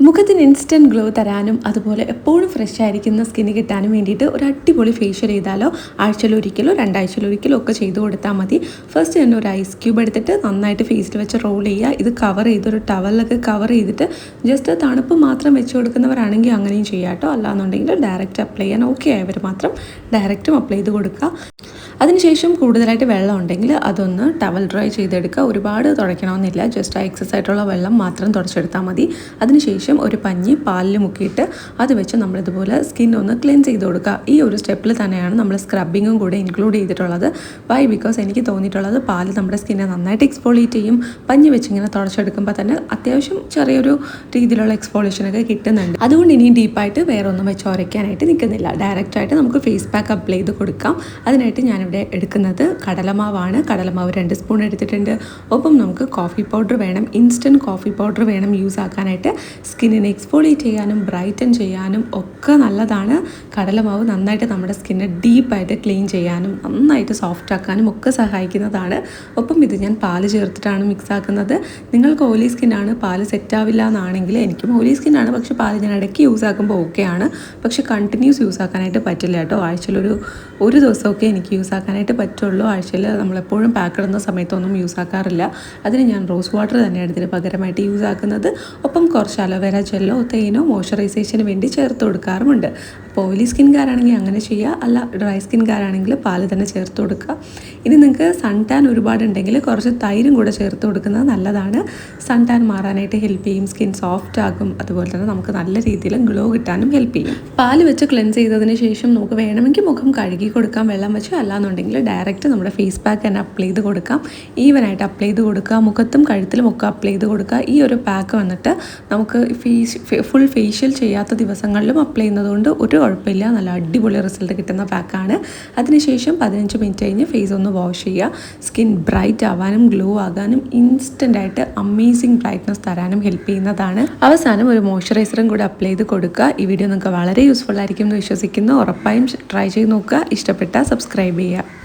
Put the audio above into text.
മുഖത്തിന് instant glow തരാനും അതുപോലെ എപ്പോഴും ഫ്രഷ് ആയിരിക്കുന്ന സ്കിന്ന് കിട്ടാനും വേണ്ടിയിട്ട് ഒരു അടിപൊളി ഫേഷ്യൽ ചെയ്താലോ ആഴ്ചയിലൊരിക്കലോ രണ്ടാഴ്ചയിലൊരിക്കലോ ഒക്കെ ചെയ്ത് കൊടുത്താൽ മതി. ഫസ്റ്റ് തന്നെ ഒരു ഐസ് ക്യൂബ് എടുത്തിട്ട് നന്നായിട്ട് ഫേസിൽ വെച്ച് റോൾ ചെയ്യുക. ഇത് കവർ ചെയ്ത് ഒരു ടവലൊക്കെ കവർ ചെയ്തിട്ട് ജസ്റ്റ് തണുപ്പ് മാത്രം വെച്ച് കൊടുക്കുന്നവരാണെങ്കിൽ അങ്ങനെയും ചെയ്യാം കേട്ടോ. അല്ലാന്നുണ്ടെങ്കിൽ ഡയറക്റ്റ് അപ്ലൈ ചെയ്യാൻ ഓക്കെ ആയവർ മാത്രം ഡയറക്റ്റും അപ്ലൈ ചെയ്ത് കൊടുക്കുക. അതിനുശേഷം കൂടുതലായിട്ട് വെള്ളം ഉണ്ടെങ്കിൽ അതൊന്ന് ടവൽ ഡ്രൈ ചെയ്തെടുക്കുക. ഒരുപാട് തുടയ്ക്കണമെന്നില്ല, ജസ്റ്റ് ആ എക്സസ് ആയിട്ടുള്ള വെള്ളം മാത്രം തുടച്ചെടുത്താൽ മതി. അതിനുശേഷം ഒരു പഞ്ഞി പാലിൽ മുക്കിയിട്ട് അത് വെച്ച് നമ്മളിതുപോലെ സ്കിൻ ഒന്ന് ക്ലെൻസ് ചെയ്ത് കൊടുക്കുക. ഈ ഒരു സ്റ്റെപ്പിൽ തന്നെയാണ് നമ്മൾ സ്ക്രബിങ്ങും കൂടെ ഇൻക്ലൂഡ് ചെയ്തിട്ടുള്ളത്. വൈ? ബിക്കോസ് എനിക്ക് തോന്നിയിട്ടുള്ളത് പാല് നമ്മുടെ സ്കിന്നെ നന്നായിട്ട് എക്സ്ഫോളിയേറ്റ് ചെയ്യും. പഞ്ഞി വെച്ച് ഇങ്ങനെ തുടച്ചെടുക്കുമ്പോൾ തന്നെ അത്യാവശ്യം ചെറിയൊരു രീതിയിലുള്ള എക്സ്ഫോളിയേഷനൊക്കെ കിട്ടുന്നുണ്ട്. അതുകൊണ്ട് ഇനിയും ഡീപ്പായിട്ട് വേറെ ഒന്നും വെച്ച് ഉരയ്ക്കാനായിട്ട് നിൽക്കുന്നില്ല. ഡയറക്റ്റായിട്ട് നമുക്ക് ഫേസ് പാക്ക് അപ്ലൈ ചെയ്ത് കൊടുക്കാം. അതിനായിട്ട് ഞാനിവിടെ എടുക്കുന്നത് കടലമാവാണ്. കടലമാവ് 2 സ്പൂൺ എടുത്തിട്ടുണ്ട്. ഒപ്പം നമുക്ക് കോഫി പൗഡർ വേണം, ഇൻസ്റ്റൻറ്റ് കോഫി പൗഡർ വേണം യൂസ് ആക്കാനായിട്ട്. സ്കിന്നിനെ എക്സ്ഫോളിയേറ്റ് ചെയ്യാനും ബ്രൈറ്റൻ ചെയ്യാനും ഒക്കെ നല്ലതാണ് കടലമാവ്. നന്നായിട്ട് നമ്മുടെ സ്കിന്നെ ഡീപ്പായിട്ട് ക്ലീൻ ചെയ്യാനും നന്നായിട്ട് സോഫ്റ്റ് ആക്കാനും ഒക്കെ സഹായിക്കുന്നതാണ്. ഒപ്പം ഇത് ഞാൻ പാല് ചേർത്തിട്ടാണ് മിക്സ് ആക്കുന്നത്. നിങ്ങൾക്ക് ഓയിലി സ്കിന്നാണ്, പാല് സെറ്റാവില്ല എന്നാണെങ്കിൽ, എനിക്കും ഓയിലി സ്കിന്നാണ്, പക്ഷേ പാല് ഞാൻ ഇടയ്ക്ക് യൂസ് ആക്കുമ്പോൾ ഓക്കെയാണ്. പക്ഷേ കണ്ടിന്യൂസ് യൂസ് ആക്കാനായിട്ട് പറ്റില്ല കേട്ടോ. ഒരു ദിവസമൊക്കെ എനിക്ക് യൂസ് ആക്കാനായിട്ട് പറ്റുള്ളൂ. ആഴ്ചയിൽ നമ്മളെപ്പോഴും പാക്ക് ഇടുന്ന സമയത്തൊന്നും യൂസ് ആക്കാറില്ല. അതിന് ഞാൻ റോസ് വാട്ടർ തന്നെയാണ് ഇതിന് പകരമായിട്ട് യൂസ് ആക്കുന്നത്. ഒപ്പം കുറച്ച് അലോവേര ജെല്ലോ തേനോ മോയ്സ്ചറൈസേഷന് വേണ്ടി ചേർത്ത് കൊടുക്കാറുമുണ്ട്. അപ്പോൾ ഓയിലി സ്കിൻകാരാണെങ്കിൽ അങ്ങനെ ചെയ്യുക, അല്ല ഡ്രൈ സ്കിൻകാരാണെങ്കിൽ പാല് തന്നെ ചേർത്ത് കൊടുക്കുക. ഇനി നിങ്ങൾക്ക് സൺ ടാൻ ഒരുപാടുണ്ടെങ്കിൽ കുറച്ച് തൈരും കൂടെ ചേർത്ത് കൊടുക്കുന്നത് നല്ലതാണ്. സൺ ടാൻ മാറാനായിട്ട് ഹെൽപ്പ് ചെയ്യും, സ്കിൻ സോഫ്റ്റ് ആകും. അതുപോലെ തന്നെ നമുക്ക് നല്ല രീതിയിൽ ഗ്ലോ കിട്ടാനും ഹെൽപ്പ് ചെയ്യും. പാല് വെച്ച് ക്ലെൻസ് ചെയ്തതിന് ശേഷം നമുക്ക് വേണമെങ്കിൽ മുഖം കഴുകി കൊടുക്കാം വെള്ളം വെച്ച്. അല്ലാന്നുണ്ടെങ്കിൽ ഡയറക്റ്റ് നമ്മുടെ ഫേസ് പാക്ക് തന്നെ അപ്ലൈ ചെയ്ത് കൊടുക്കാം. ഈവനായിട്ട് അപ്ലൈ ചെയ്ത് കൊടുക്കുക. മുഖത്തും കഴുത്തിലും ഒക്കെ അപ്ലൈ ചെയ്ത് കൊടുക്കുക. ഈ ഒരു പാക്ക് വന്നിട്ട് നമുക്ക് ഫുൾ ഫേഷ്യൽ ചെയ്യാത്ത ദിവസങ്ങളിലും അപ്ലൈ ചെയ്യുന്നതുകൊണ്ട് ഒരു കുഴപ്പമില്ല. നല്ല അടിപൊളി റിസൾട്ട് കിട്ടുന്ന പാക്കാണ്. അതിനുശേഷം 15 മിനിറ്റ് കഴിഞ്ഞ് ഫേസ് ഒന്ന് വാഷ് ചെയ്യുക. സ്കിൻ ബ്രൈറ്റ് ആവാനും ഗ്ലോ ആകാനും ഇൻസ്റ്റൻ്റായിട്ട് അമേസിങ് ബ്രൈറ്റ്നസ് തരാനും ഹെൽപ്പ് ചെയ്യുന്നതാണ്. അവസാനം ഒരു മോയ്സ്ചറൈസറും കൂടി അപ്ലൈ ചെയ്ത് കൊടുക്കുക. ഈ വീഡിയോ നിങ്ങൾക്ക് വളരെ യൂസ്ഫുൾ ആയിരിക്കും എന്ന് വിശ്വസിക്കുന്നു. ഉറപ്പായും ട്രൈ ചെയ്ത് നോക്കുക. ഇഷ്ടപ്പെട്ടാൽ സബ്സ്ക്രൈബ് ചെയ്യുക.